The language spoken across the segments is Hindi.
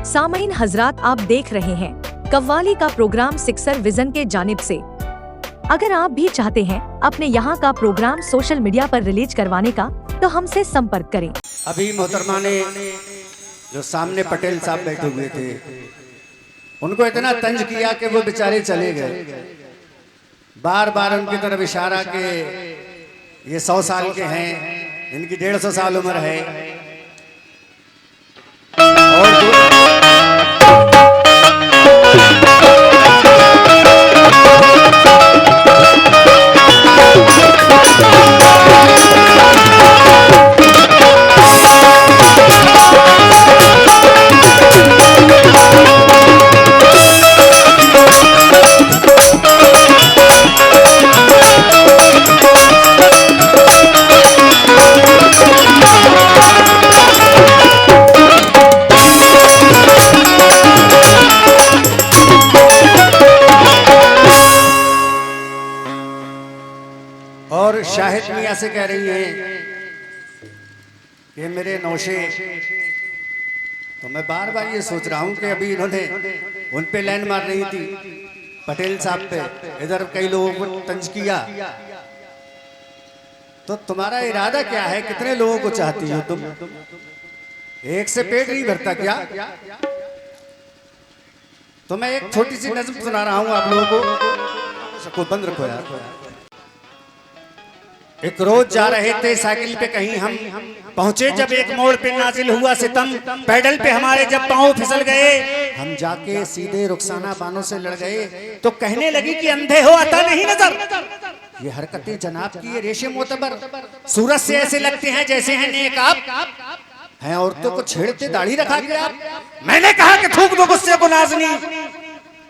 सामईन हजरात, आप देख रहे हैं कव्वाली का प्रोग्राम सिक्सर विजन के जानिब से। अगर आप भी चाहते हैं अपने यहाँ का प्रोग्राम सोशल मीडिया पर रिलीज करवाने का, तो हमसे संपर्क करें। अभी मोहतरमा ने जो सामने पटेल साहब बैठे हुए थे, उनको इतना तंज किया कि वो बेचारे चले गए। बार बार उनकी तरफ इशारा के ये 100 साल के हैं, इनकी 150 साल उम्र है। और शाहिद मियां से कह रही है कि मेरे नौशे, तो मैं बार बार ये सोच रहा हूं कि अभी इन्होंने उन पे लाइन मार रही थी पटेल साहब पे, इधर कई लोगों को तंज किया। तो तुम्हारा इरादा क्या है? कितने लोगों को चाहती हो तुम? एक से पेट नहीं भरता क्या? तो मैं एक छोटी सी नज़्म सुना रहा हूं आप लोगों को, बंद रखो यार। एक रोज जा रहे थे साइकिल पे कहीं हम, पहुंचे जब एक मोड़ पे नाजिल हुआ सितम, पैडल पे हमारे जब पांव फिसल गए, हम जाके सीधे रुखसाना बानों से लड़ गए। तो कहने लगी कि अंधे हो, आता नहीं नजर। ये हरकतें जनाब की ये रेशे मोतबर, सूरज से ऐसे लगते हैं जैसे हैं नेक आप, हैं औरतों को छेड़ते दाढ़ी रखा के आप। मैंने कहा कि थूक दो गुस्से को नाज़नी,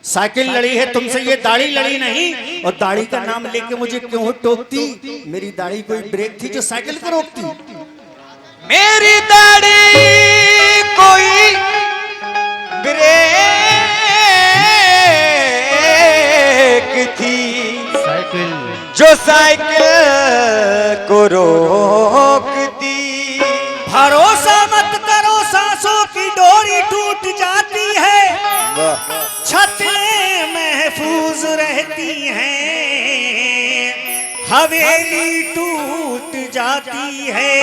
साइकिल लड़ी है तुमसे, ये दाढ़ी लड़ी नहीं। और दाढ़ी का नाम लेके मुझे क्यों टोकती? मेरी दाढ़ी कोई ब्रेक थी जो साइकिल को रोकती? मेरी दाढ़ी कोई ब्रेक थी जो साइकिल को रोकती। भरोसा मत करो, सांसों की डोरी टूट जाती है, छतें महफूज रहती हैं, हवेली टूट जाती है।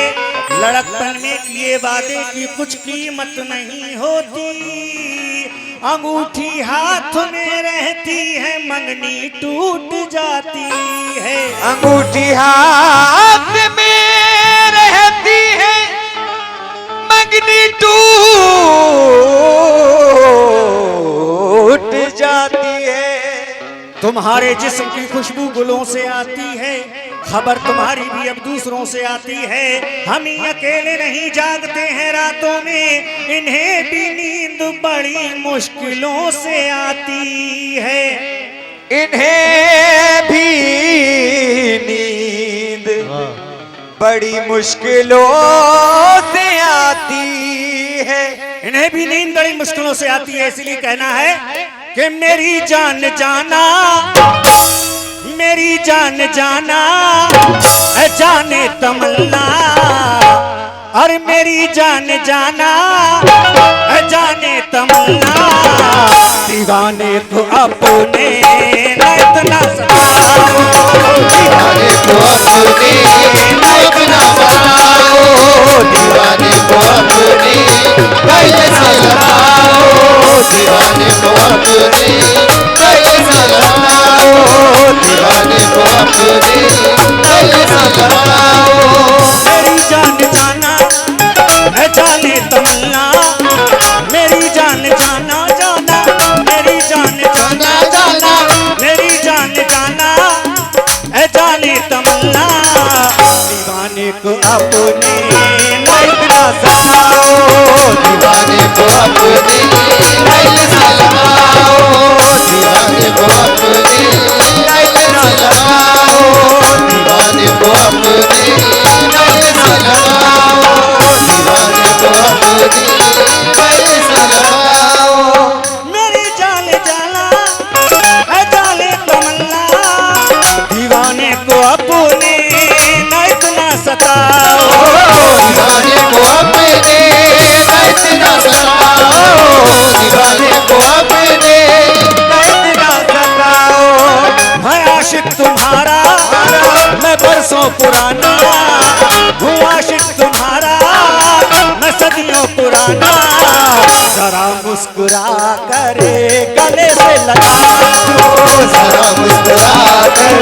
लड़कपन में किए वादे की कुछ कीमत नहीं होती, अंगूठी हाथ में रहती है, मंगनी टूट जाती है। अंगूठी हाथ में रहती है, मंगनी टूट जाती है। तुम्हारे जिस्म की खुशबू गुलों से आती है, खबर तुम्हारी भी अब दूसरों से आती है। हम ही अकेले नहीं जागते हैं रातों में, इन्हें भी नींद बड़ी मुश्किलों से आती है। इन्हें भी नींद बड़ी मुश्किलों से आती है। इन्हें भी नींद बड़ी मुश्किलों से आती है, इसलिए कहना है कि मेरी जान जाना, मेरी जान जाना, जाने तमन्ना, और मेरी जान जाना, जाने तमन्ना। दीवाने को अपने न इतना सताओ, दीवाने को अपने न इतना सताओ, दीवाने को अपने कैसे सताओ, दीवाने को अपने कैसे सताओ, दीवाने को अपने कैसे सताओ। मेरी जान जाना, जाने तमन्ना, मेरी जान जाना, जाना, मेरी जान जाना, जाना, मेरी जान जाना, जाने तमन्ना। दीवाने को अपने न इतना सताओ, दीवाने को अपने कैसे सताओ, दीवाने को अपने कैसे सताओ, दीवाने को अपने कैसे सताओ, दीवाने को अपने कैसे सताओ। मेरी जान जाना, जाने तमन्ना, दीवाने को अपने न इतना सताओ। पुराना हूँ आशिक तुम्हारा मैं सदियों पुराना जरा मुस्कुरा करे गले से लगाओ जरा मुस्कुरा कर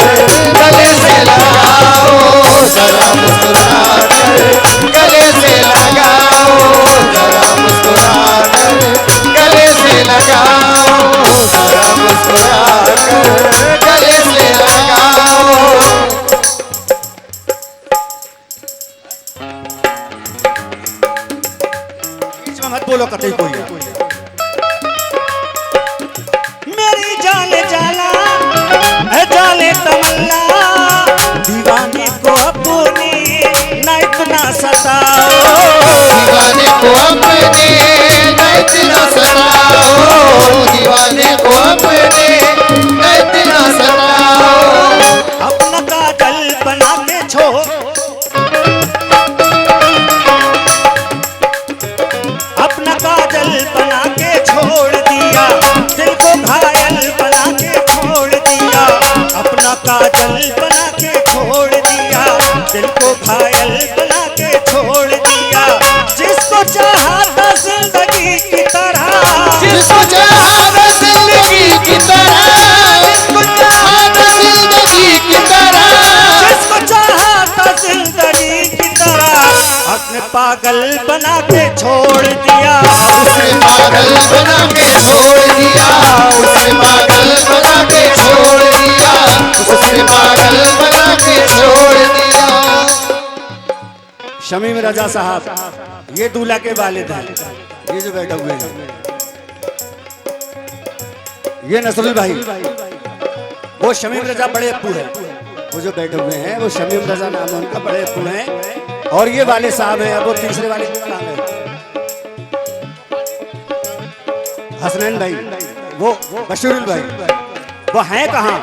गले से लगाओ जरा मुस्कुरा कर गले से लगाओ जरा मुस्कुरा कर गले से लगाओ जरा मुस्कुरा कर गले से लगाओ। बीच में मत बोलो कतई कोई मेरी जान जाला है जाले तमन्ना दीवाने को अपनी न इतना सताओ दीवाने को अपने न इतना सताओ दीवाने को अपने न इतना सताओ। अपना काजल बना के छोड़ अपना काजल बना के छोड़ दिया दिल को घायल बना के छोड़ दिया अपना काजल बना के छोड़ दिया दिल को घायल बना के छोड़ दिया जिसको चाहा था जिंदगी की तरह जिसको चाहा था जिंदगी की तरह जिसको चाहा था जिंदगी की तरह जिसको चाहा था जिंदगी की तरह अपने पागल बना के छोड़ दिया उसे पागल बना के छोड़ दिया उसे पागल बना के छोड़ दिया उसे पागल बना के छोड़ दिया। शमीम रजा साहब ये दूल्हा के वालिद हैं ये जो बैठे हुए हैं ये नसरुल भाई वो शमीम रजा बड़े अप्पू है वो जो बैठे हुए हैं वो शमीम रजा नाम है उनका बड़े अप्पू हैं और ये वाले साहब हैं अब वो तीसरे वाले का नाम है हसनैन भाई वो बशीरुल भाई वो हैं कहाँ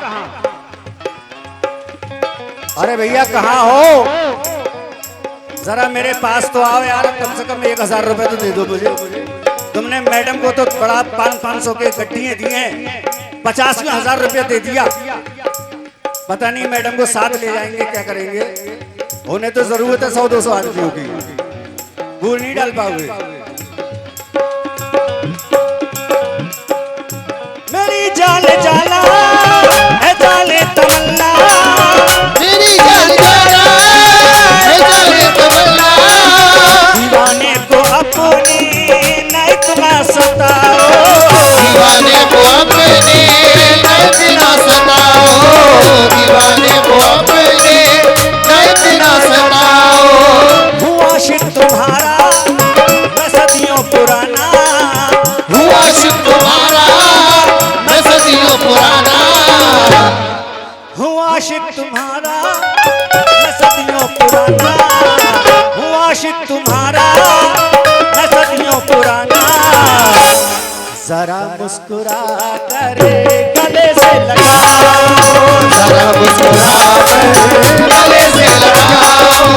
अरे भैया कहाँ हो जरा मेरे पास तो आओ यार कम से कम 1000 रुपए तो दे दो मुझे तुमने मैडम को तो बड़ा 500 के गड्ढियां दी हैं 50,000 रुपया दे दिया पता नहीं मैडम को साथ ले जाएंगे क्या करेंगे उन्हें तो जरूरत है 100-200 आदमियों की भूल नहीं डाल पाओगे मेरी जान जाला है जाले तमन्ना मेरी जान जाला है जाले तमन्ना दीवाने को अपनी न इतना सताओ दीवाने को अपने न इतना सताओ दीवाने को अपने न इतना सताओ। हूँ आशिक तुम्हारा मैं सदियों पुराना हूँ आशिक तुम्हारा मैं सदियों पुराना हूँ आशिक तुम्हारा मैं सदियों पुराना हूँ आशिक तुम्हारा मैं सदियों पुराना जरा मुस्कुरा करे गले से लगाओ जरा मुस्कुरा कर गले से लगाओ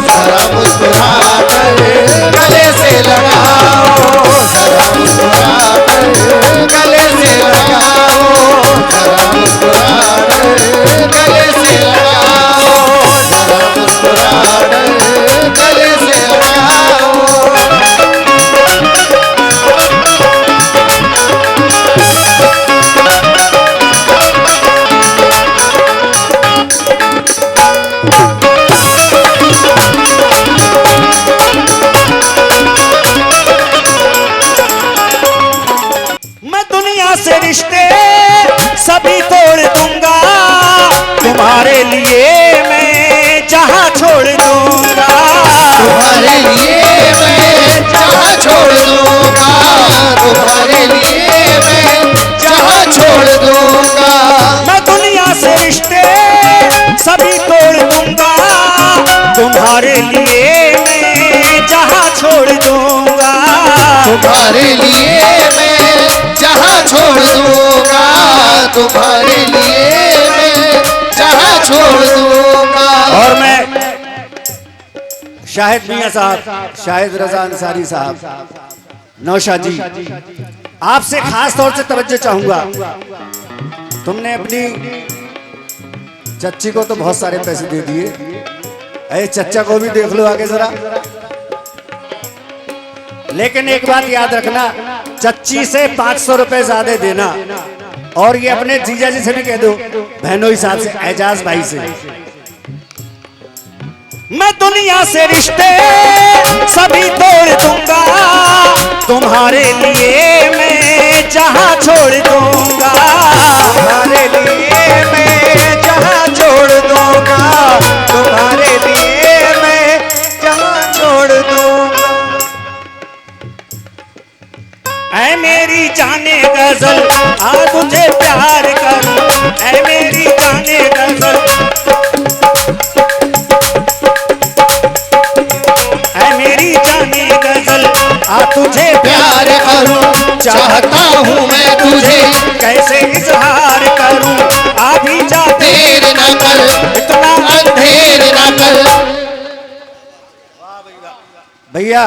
जरा मुस्कुरा कर गले से लगाओ जरा मुस्कुरा कर गले से लगाओ जरा मुस्कुरा कर गले से लगाओ जरा मुस्कुरा कर गले से लगाओ। से रिश्ते सभी तोड़ दूंगा तुम्हारे लिए मैं जहां छोड़ दूंगा तुम्हारे लिए मैं जहां छोड़ दूंगा तुम्हारे लिए मैं जहां छोड़ दूंगा। मैं दुनिया से रिश्ते सभी तोड़ दूंगा तुम्हारे लिए मैं जहां छोड़ दूंगा तुम्हारे लिए मैं जहां छोड़ दूंगा तुम्हारे लिए मैं जहां छोड़ दूंगा। और मैं शाहिद मियां साहब शाहिद रजा अंसारी साहब नौशाद जी आपसे खास तौर से तवज्जो चाहूंगा। तुमने अपनी चच्ची को तो बहुत सारे पैसे दे दिए अरे चच्चा को भी देख लो आगे जरा। लेकिन एक बात याद रखना, चच्ची से 500 रुपए ज्यादा देना, और ये अपने जीजा जी से भी कह दो, बहनों ही साथ से, एजाज भाई से। मैं दुनिया से रिश्ते सभी तोड़ दूंगा, तुम्हारे लिए मैं जहां छोड़ दूंगा, तुम्हारे लिए मैं जहां छोड़ दूंगा, तुम्हारे लिए मैं जहां छोड़ दूंगा। ऐ मेरी जाने गजल आ तुझे प्यार करूं, ऐ मेरी जाने गजल, ऐ मेरी जाने गजल आ तुझे प्यार करूं चाहता हूँ मैं तुझे, कैसे इजहार करूं, अभी जा देर न कर, इतना अंधेर न कर। भैया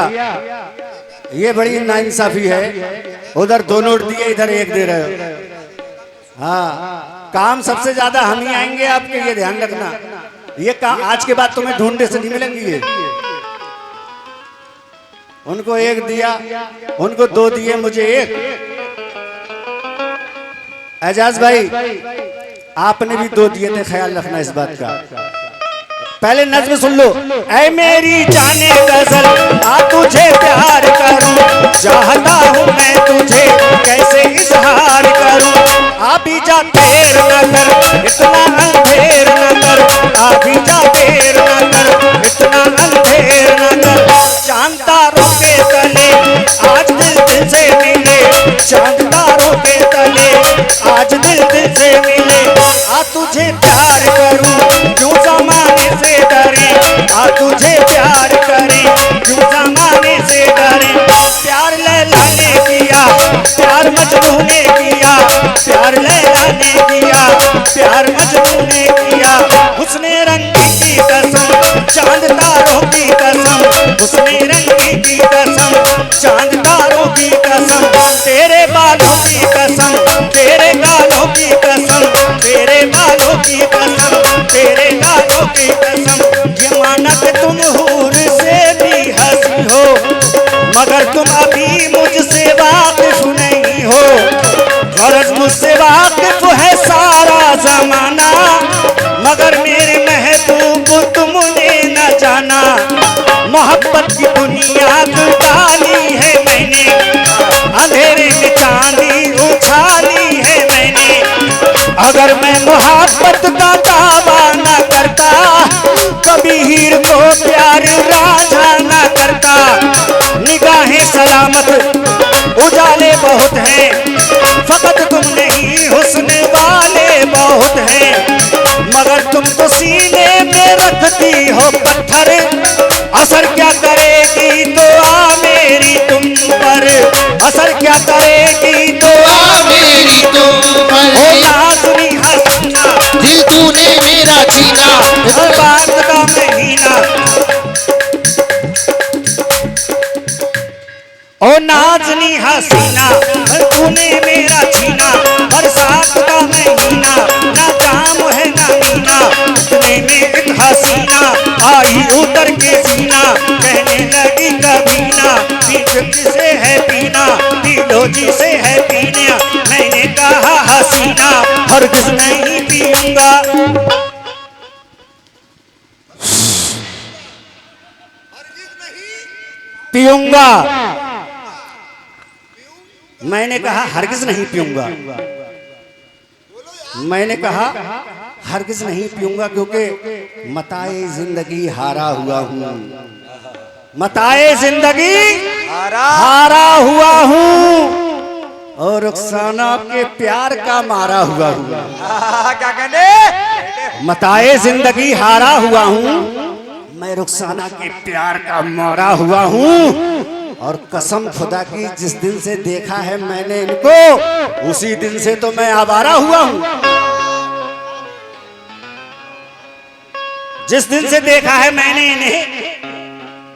ये बड़ी नाइंसाफी है, उधर 2 नोट दिए, इधर 1 दे रहे हो। हाँ, काम सबसे ज्यादा हम ही आएंगे आपके, ये ध्यान रखना। ये काम आज के बाद तुम्हें ढूंढने से नहीं मिलेंगी ये। उनको 1 दिया, उनको 2 दिए, मुझे 1। एजाज भाई आपने भी 2 दिए थे, ख्याल रखना इस बात का। पहले नज्म सुन लो। ऐ मेरी जाने गजल आ तुझे प्यार करूं, चाहता हूं मैं तुझे, कैसे इजहार करूं, अभी जा देर न कर, इतना अंधेर न कर, अभी जा देर न कर, इतना अंधेर न कर। चांद तारों के तले आज दिल से मिले, चांद तारों के तले आज दिल से मिले, आ तुझे प्यार करूं क्यों जमाने से डरे, आ तुझे प्यार करे क्यों जमाने से डरे। प्यार लैला ने किया, प्यार मजनू ने किया, प्यार लैला ने किया, प्यार मजनू ने किया। उसने रंगी की कसम, चांद तारों की कसम, उसने रंगी की कसम, चांद तारों की कसम, तेरे बालों की कसम, तेरे गालों की कसम, तेरे बालों की कसम, तेरे गालों की कसम। ये माना कि तुम हूर से भी हंसी हो, मगर तुम अभी मुझसे वाकिफ नहीं हो। गरज मुझसे वाकिफ है सारा जमाना, मगर मेरे महबूब तुमने न जाना। मोहब्बत की बुनियाद डाली है मैंने, अंधेरे में चांदी उछाली है मैंने। अगर मैं मोहब्बत का दावा न करता, कभी हीर को प्यार राझा न करता। निगाहें सलामत उजाले बहुत हैं, फकत तुम नहीं हुस्न वाले बहुत हैं, मगर तुम तो सीने में रखती हो पत्थर। असर क्या करेगी दुआ मेरी तुम पर, असर क्या करेगी दुआ मेरी तुम पर। ओ नाज़नी हसीना, दिल तूने मेरा छीना, हर बात का महीना। ओ नाज़नी हसीना, तूने मेरा छीना, बरसात का महीना, ना काम है ना मीना। इतने में एक हसीना आई उतर के सीना, कहने लगी कभी ना, पीठ किसे है पीना, पीलो जिसे है पीना। मैंने कहा हसीना हरगिज़ नहीं पीऊंगा, पीऊंगा। मैंने कहा हरगिज़ नहीं पीऊंगा, मैंने कहा हरगिज़ नहीं पीऊंगा, क्योंकि मताए जिंदगी हारा हुआ हूँ, मताए जिंदगी हारा हुआ हूँ, और रुखसाना के प्यार का मारा हुआ हूँ। क्या कहने? मताए जिंदगी हारा हुआ हूँ, मैं रुखसाना के प्यार का मारा हुआ हूँ। और कसम खुदा की जिस दिन से देखा है मैंने इनको, उसी दिन से तो मैं आवारा हुआ हूँ। जिस दिन से देखा है मैंने इन्हें,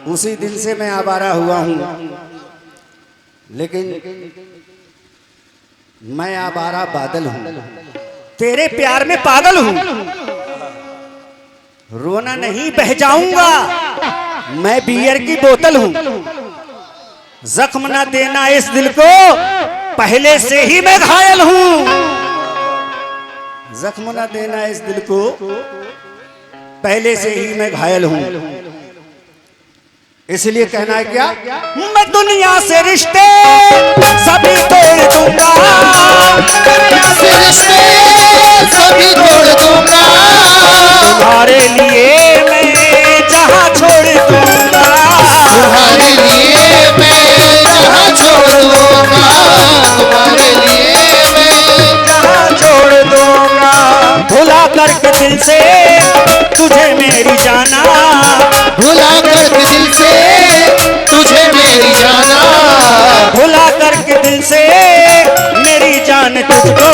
उसी दिन से मैं आवारा हुआ हूँ। लेकिन मैं आवारा बादल हूँ, तेरे प्यार में पागल हूँ। रोना नहीं, बह जाऊंगा। मैं बियर की बोतल हूं, जख्म न देना इस दिल को, पहले से ही मैं घायल हूं। जख्म न देना इस दिल को, पहले से ही मैं घायल हूं। इसलिए कहना है क्या, मैं दुनिया से रिश्ते सभी तोड़ दूंगा, दुनिया से रिश्ते सभी तोड़ दूंगा, तुम्हारे लिए मैं जहां छोड़ दूंगा, तुम्हारे लिए मैं जहां छोड़ दूंगा, तुम्हारे लिए मैं जहां छोड़ दूंगा। भुला करके दिल से तुझे मेरी जाना, भुला करके दिल से तुझे मेरी जाना, भुला करके दिल से मेरी जान तुझको,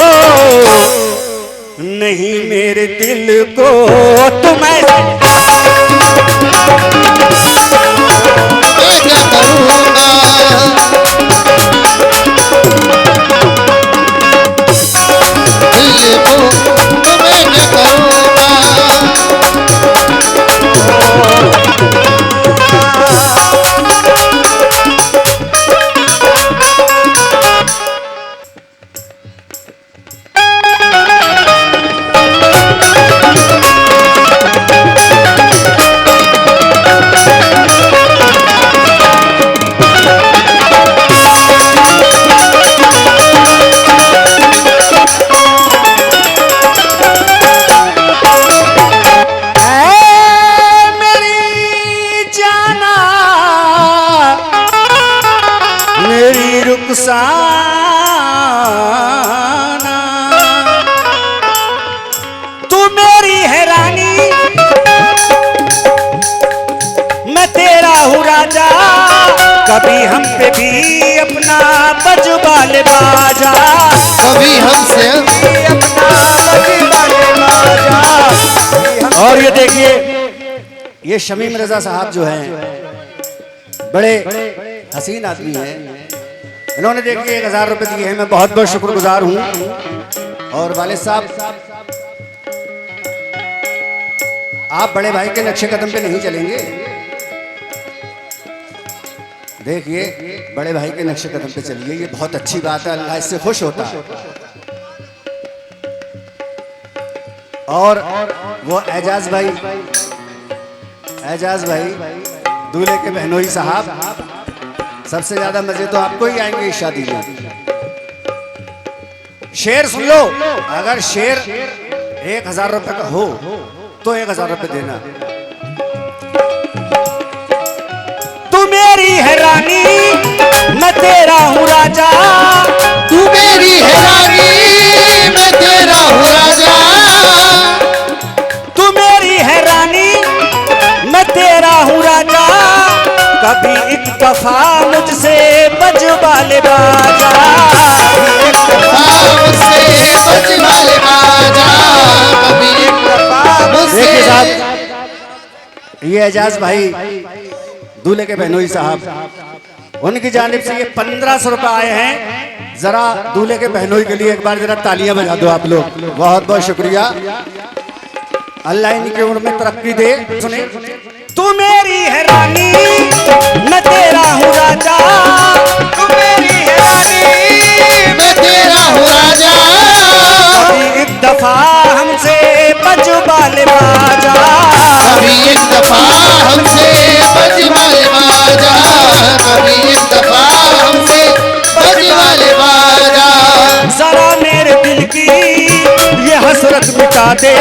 नहीं मेरे दिल को तुम्हें मैं क्या करूँगा, दिल को तो मैं क्या करूँगा। रुखसाना, तू मेरी है रानी, मैं तेरा हूँ राजा, कभी हम पे भी अपना बजबाल बाजा, कभी हमसे अपना बजबाल बाजा। और ये देखिए, ये शमीम रजा साहब जो हैं, बड़े हसीन आदमी हैं। इन्होंने देखिए 1000 रुपए दिए हैं, मैं बहुत बहुत शुक्रगुजार हूं। और वालिद साहब, आप बड़े भाई के नक्शे कदम पे नहीं चलेंगे। देखिए, बड़े भाई के नक्शे कदम पे चलिए, ये बहुत अच्छी बात है, अल्लाह इससे खुश होता है। और वो एजाज भाई, दूल्हे के बहनोई साहब, सबसे ज्यादा मजे तो आपको ही आएंगे इस शादी में। शेर सुन लो, अगर शेर 1000 रुपए का हो तो 1000 रुपए देना। तू मेरी है रानी, मैं तेरा हूँ राजा, तू मेरी है रानी, मैं तेरा हूँ राजा, तू मेरी है रानी, मैं तेरा हूँ राजा, कभी एक दफा मुझसे बजबाल बाजा, मुझसे बजबाल बाजा, कभी एक दफा मुझसे। देखिए साहब, ये एजाज भाई दूल्हे के बहनोई साहब, उनकी जानिब से ये 1500 रुपए आए हैं। जरा दूल्हे के बहनोई के लिए एक बार जरा तालियां बजा दो आप लोग। बहुत बहुत शुक्रिया, अल्लाह इनकी उम्र में तरक्की दे। सुने, तू मेरी है रानी, मैं तेरा हूँ राजा, तू मेरी है रानी, मैं तेरा हूँ राजा, कभी एक दफा हमसे बजबाल बाजा, कभी एक दफा हमसे बजबाल बाजा, कभी एक दफा हमसे बजबाल बाजा। जरा मेरे दिल की ये हसरत मिटा दे,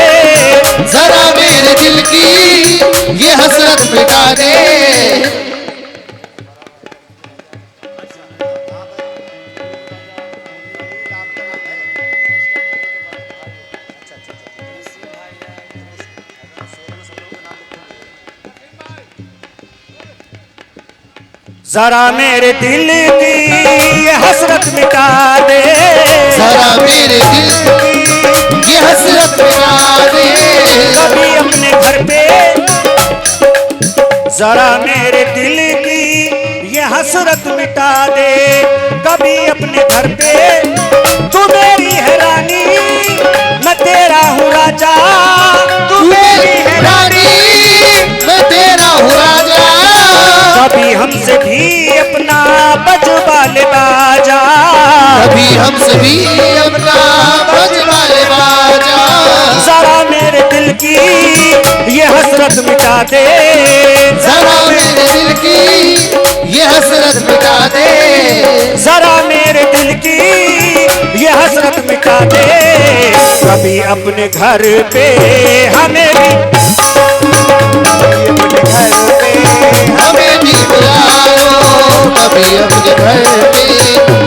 जरा मेरे दिल की ये हसरत मिटा दे। जरा मेरे दिल की ये हसरत मिटा दे, जरा मेरे दिल की ये हसरत मिटा दे। कभी अपने घर पे, जरा मेरे दिल की ये हसरत मिटा दे, कभी अपने घर पे तू मेरी है रानी मैं तेरा हूँ राजा, तू मेरी है रानी मैं तेरा हूँ राजा, कभी हमसे भी अपना बजवा ले बाजा, कभी हमसे भी अपना बजवा ले बाजा, जरा मेरे दिल की ये हसरत मिटा दे, जरा मेरे दिल की ये हसरत मिटा दे, जरा मेरे दिल की ये हसरत मिटा दे, कभी अपने घर पे हमें भी, अपने घर पे हमें भी बुला लो, कभी अपने घर पे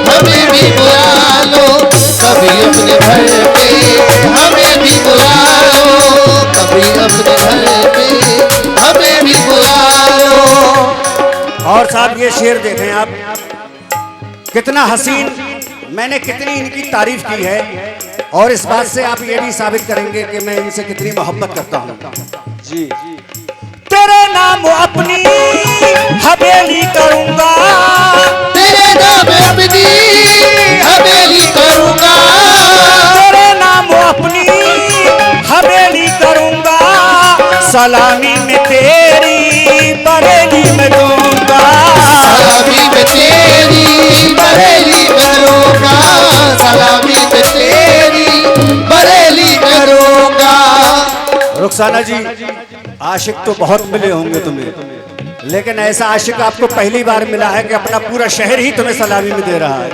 हमें भी बुला लो, कभी अपने घर पे हमें भी बुला लो, कभी अपने घर पे हमें भी बुला लो। और साहब ये शेर देखें आप, कितना हसीन, मैंने कितनी इनकी तारीफ की है और इस बात से आप ये भी साबित करेंगे कि मैं इनसे कितनी मोहब्बत करता हूँ। जी तेरे नाम अपनी हवेली करूंगा, तेरे नाम अपनी हवेली करूंगा, तेरे नाम अपनी हवेली करूंगा, सलामी में तेरी बरेली में दूंगा, सलामी में तेरी बरेली करूंगा, सलामी में तेरी बरेली करूंगा। रुखसाना जी, आशिक तो बहुत मिले होंगे तुम्हें, लेकिन ऐसा आशिक आपको पहली बार मिला है कि अपना पूरा शहर ही तुम्हें सलामी में दे रहा है।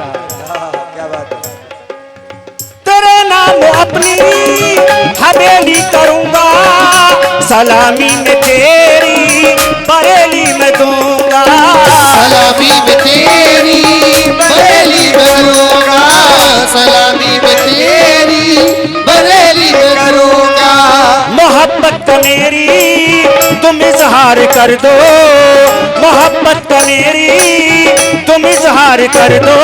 तेरे नाम अपनी हवेली करूंगा, सलामी में तेरी बरेली में दूंगा, सलामी में तेरी बरेली करूंगा, सलामी में तेरी बरेली करूंगा। मोहब्बत का मेरी तुम इजहार कर दो, मोहब्बत का मेरी तुम इजहार कर दो,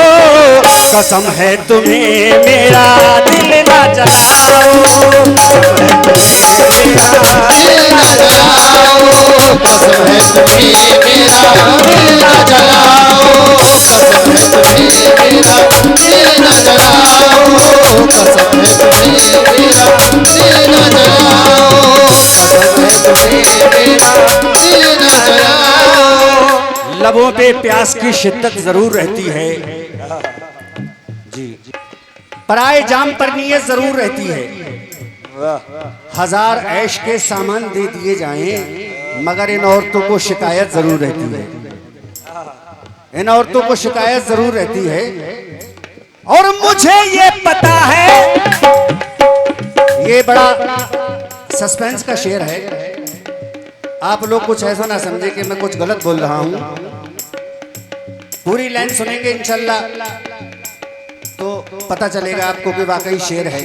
कसम है तुम्हें मेरा दिल ना जलाओ, दिल ना जलाओ, कसम है तुम्हें मेरा दिल ना जलाओ, कसम है तुम्हें मेरा दिल ना जलाओ, कसम है तुम्हें मेरा दिल ना जलाओ, कसम है तुम्हें मेरा दिल ना जलाओ। लबों पे प्यास की शिद्दत जरूर रहती है जी, पराए जाम पर नीयत जरूर रहती है, हजार ऐश के सामान दे दिए जाएं मगर इन औरतों को शिकायत जरूर रहती है, इन औरतों को शिकायत जरूर रहती है। और मुझे ये पता है, ये बड़ा सस्पेंस का शेर है, आप लोग कुछ ऐसा ना समझे कि मैं कुछ गलत बोल रहा हूं, पूरी लाइन सुनेंगे इंशाल्लाह तो पता चलेगा आपको कि वाकई शेर है।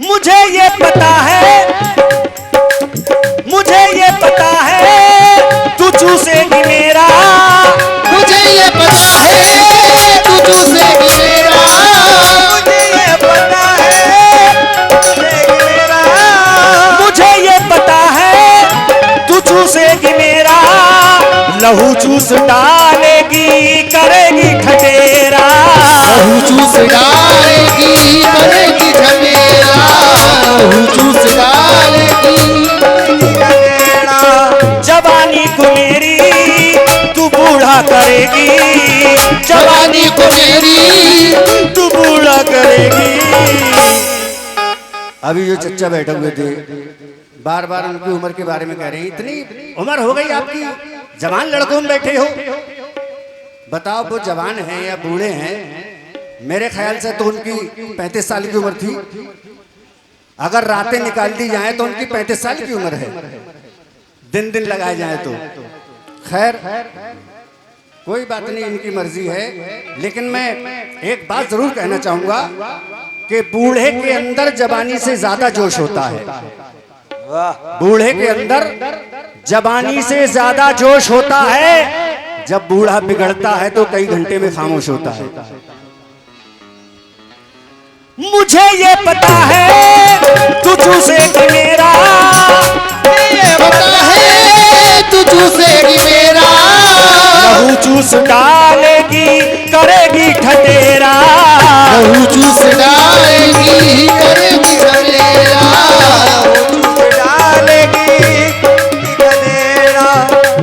मुझे ये पता है, मुझे ये पता है तू चूसेगी मेरा, मुझे ये पता है तू चूसेगी मेरा, मुझे ये पता है चूसेगी मेरा, मुझे ये पता है तू चूसेगी मेरा, लहू चूस डालेगी करेगी ठठेरा, लहू चूस डालेगी करेगी ठठेरा, लहू चूस डालेगी ठठेरा, जवानी को मेरी तू बूढ़ा करेगी, जवानी को मेरी तू बूढ़ा करेगी। अभी जो चच्चा बैठे हुए थे बार बार उनकी उम्र के बारे में कह रहे हैं, इतनी उम्र हो गई आपकी, जवान लड़कों में बैठे हो, बताओ वो जवान हैं या बूढ़े हैं? मेरे ख्याल से तो उनकी 35 साल की उम्र थी, अगर रातें निकाल दी जाएं तो उनकी 35 साल की उम्र है, दिन दिन लगाए जाए तो। खैर कोई बात नहीं, इनकी मर्जी है, लेकिन मैं एक बात जरूर कहना चाहूंगा कि बूढ़े के अंदर जवानी से ज्यादा जोश होता है, बूढ़े के अंदर जवानी से ज्यादा जोश होता है, जब बूढ़ा बिगड़ता है तो कई घंटे में खामोश होता है। मुझे ये पता है तू चूसेगी मेरा, ये पता है तू चूसेगी मेरा, लहू चूस डालेगी करेगी ठठेरा, वो चूस डालेगी करेगी झमेला,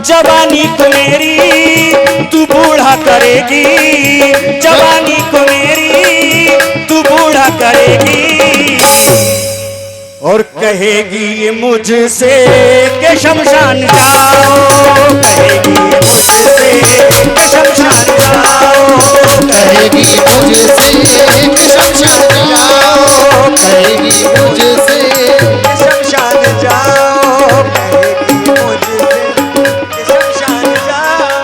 जवानी को मेरी तू बूढ़ा करेगी, जवानी को मेरी तू बूढ़ा करेगी, और कहेगी ये मुझसे के शमशान जाओ, कहेगी ये मुझसे के शमशान जाओ, कहेगी मुझसे कि शमशान जाओ, कहेगी मुझसे के शमशान जाओ, कहेगी मुझसे के शमशान जाओ।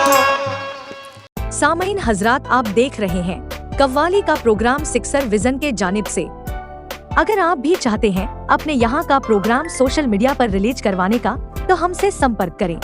सामईन हजरात, आप देख रहे हैं कव्वाली का प्रोग्राम सिक्सर विजन के जानिब से। अगर आप भी चाहते हैं अपने यहाँ का प्रोग्राम सोशल मीडिया पर रिलीज करवाने का, तो हमसे संपर्क करें।